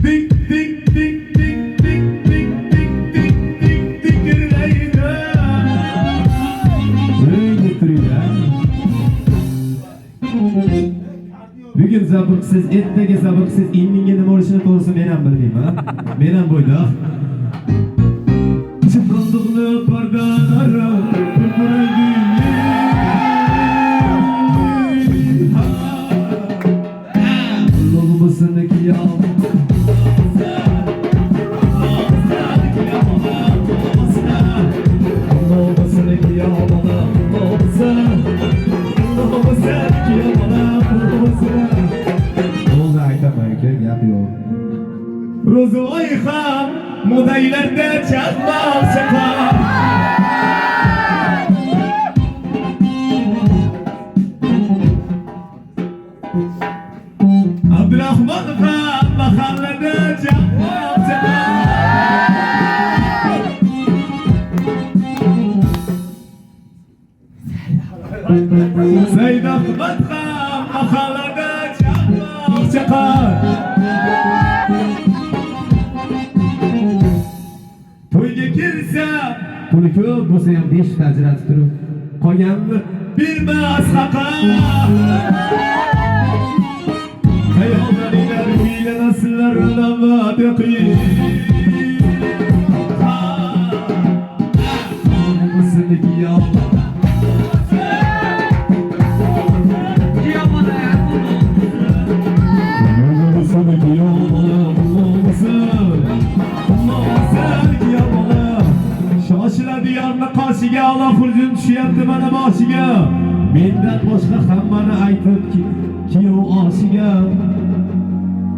Dik dik dik dik dik dik dik dik dik dikirlaydi. Getiriydi. Bugun sabırsiz, ertaga sabırsiz, indinga nima bo'lishini to'g'risi men ham bilmayman. Men ham bo'ydoq. Chiqindiqli pardalari pirpiraydi. Lo'g'bisniki yom. Lo'g'bisniki yom. Ro'zoy ham modaylarda chaqmoq chaqar. Abdurahmon ham mahallada chaqmoq chaqar. Said Ahmad ham mahallada chaqmoq chaqar. To'yga kelsa, puli ko'p bo'lsa ham 5 ta ajratib turib, qolganini bermas haqar. Hayollar kuylanasizlar navbat qiyin. Musullik yo'q. Shoshiladiganni qoshiga Alloh hujum tushyapti mana boshiga. Mendan boshqa hammani aytib kiyov oshiga.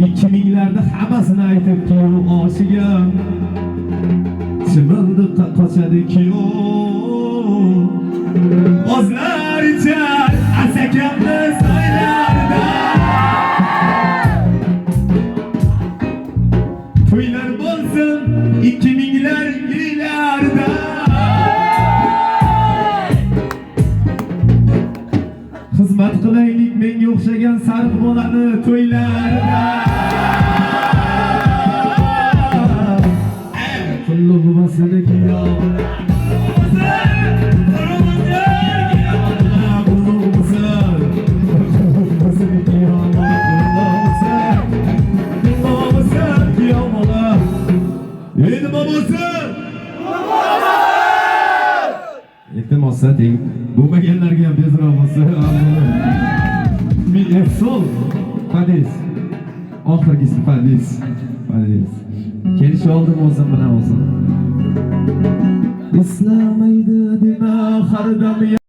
2000larda hammasini aytib kiyov oshiga. Chimildiqqa qochadi kiyov. Ozlar ichar asakamni soylarda. To'ylar bo'lsin 2000lar yillarda. Xizmat qilaylik menga o'xshagan sarf bolani to'ylarda. Pulli buvasiniki yo'q. Iltimos deng. Bo'lmaganlarga ham tezroq bo'lsa. Sol. Fadis. Oxirgisi Fadis. Fadis. Kelish oldim o'zim bilan o'zim. Islamaydi dema har dam